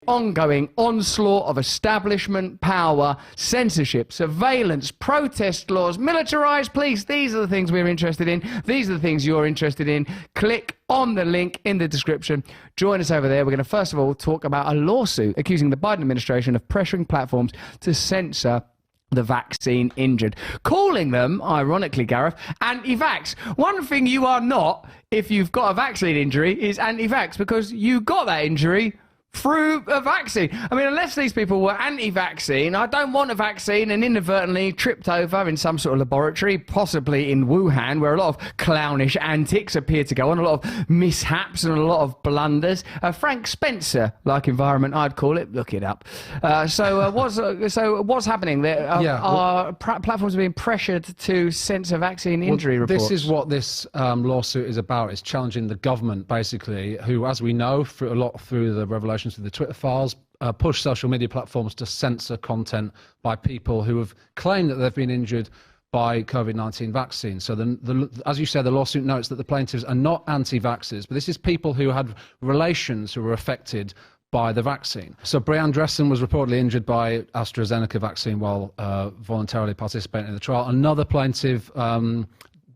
ongoing onslaught of establishment power, censorship, surveillance, protest laws, militarized police. These are the things we're interested in. These are the things you're interested in. Click on the link in the description. Join us over there. We're going to first of all talk about a lawsuit accusing the Biden administration of pressuring platforms to censor the vaccine injured, calling them, ironically, Gareth, anti-vax. One thing you are not, if you've got a vaccine injury, is anti-vax, because you got that injury through a vaccine. I mean, unless these people were anti-vaccine, I don't want a vaccine, and inadvertently tripped over in some sort of laboratory, possibly in Wuhan, where a lot of clownish antics appear to go on, a lot of mishaps and a lot of blunders. Frank Spencer, like environment, I'd call it. Look it up. So what's happening there? Platforms are being pressured to censor vaccine injury reports. This is what this lawsuit is about. It's challenging the government, basically, who, as we know, through the revelations of the Twitter files, push social media platforms to censor content by people who have claimed that they've been injured by COVID-19 vaccines. So, as you said, the lawsuit notes that the plaintiffs are not anti-vaxxers, but this is people who had relations who were affected by the vaccine. So Brianne Dressen was reportedly injured by AstraZeneca vaccine while voluntarily participating in the trial. Another plaintiff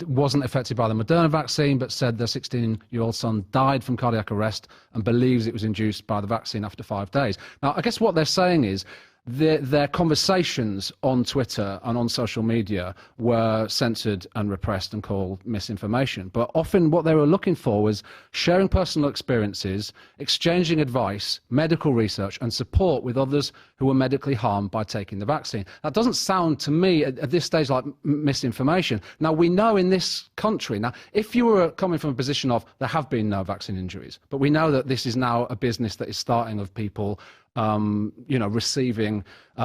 wasn't affected by the Moderna vaccine, but said their 16-year-old son died from cardiac arrest and believes it was induced by the vaccine after 5 days. Now, I guess what they're saying is their conversations on Twitter and on social media were censored and repressed and called misinformation. But often what they were looking for was sharing personal experiences, exchanging advice, medical research and support with others who were medically harmed by taking the vaccine. That doesn't sound to me at this stage like misinformation. Now, we know in this country, now, if you were coming from a position of there have been no vaccine injuries, but we know that this is now a business that is starting of people receiving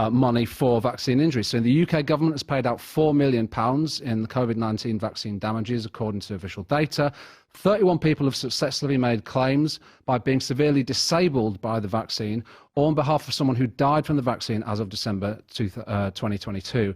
money for vaccine injuries. So the UK government has paid out £4 million in the COVID-19 vaccine damages, according to official data. 31 people have successfully made claims by being severely disabled by the vaccine or on behalf of someone who died from the vaccine as of December 2022.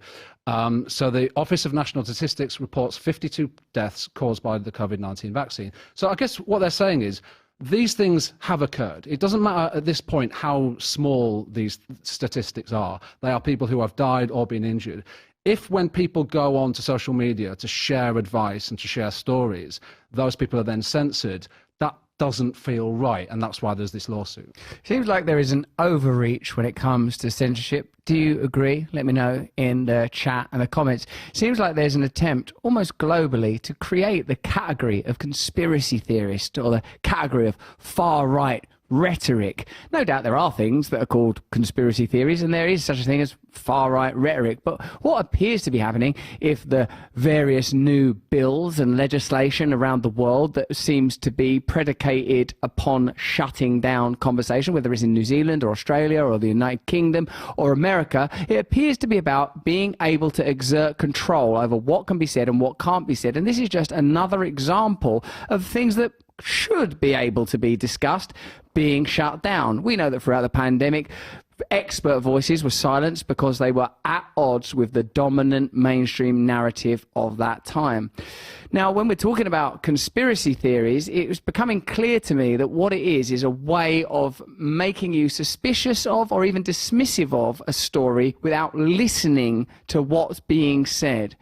So the Office of National Statistics reports 52 deaths caused by the COVID-19 vaccine. So I guess what they're saying is, these things have occurred. It doesn't matter at this point how small these statistics are. They are people who have died or been injured. If when people go on to social media to share advice and to share stories, those people are then censored, that doesn't feel right, and that's why there's this lawsuit. Seems like there is an overreach when it comes to censorship. Do you agree? Let me know in the chat and the comments. Seems like there's an attempt, almost globally, to create the category of conspiracy theorist or the category of far-right rhetoric. No doubt there are things that are called conspiracy theories, and there is such a thing as far-right rhetoric. But what appears to be happening, if the various new bills and legislation around the world that seems to be predicated upon shutting down conversation, whether it's in New Zealand or Australia or the United Kingdom or America, it appears to be about being able to exert control over what can be said and what can't be said. And this is just another example of things that should be able to be discussed being shut down. We know that throughout the pandemic, expert voices were silenced because they were at odds with the dominant mainstream narrative of that time. Now, when we're talking about conspiracy theories, it was becoming clear to me that what it is a way of making you suspicious of or even dismissive of a story without listening to what's being said.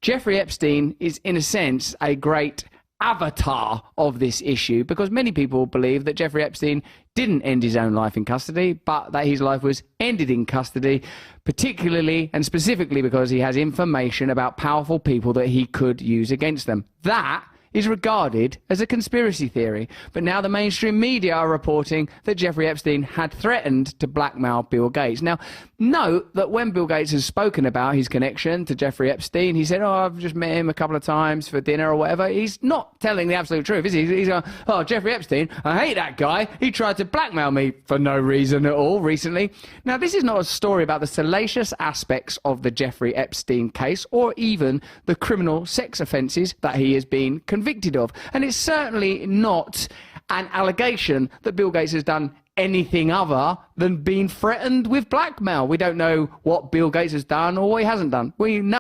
Jeffrey Epstein is, in a sense, a great avatar of this issue, because many people believe that Jeffrey Epstein didn't end his own life in custody, but that his life was ended in custody, particularly and specifically because he has information about powerful people that he could use against them. That is regarded as a conspiracy theory. But now the mainstream media are reporting that Jeffrey Epstein had threatened to blackmail Bill Gates. Now, note that when Bill Gates has spoken about his connection to Jeffrey Epstein, he said, oh, I've just met him a couple of times for dinner or whatever. He's not telling the absolute truth, is he? He's going, oh, Jeffrey Epstein, I hate that guy. He tried to blackmail me for no reason at all recently. Now, this is not a story about the salacious aspects of the Jeffrey Epstein case or even the criminal sex offences that he has been convicted of. And it's certainly not an allegation that Bill Gates has done anything other than been threatened with blackmail. We don't know what Bill Gates has done or what he hasn't done. We know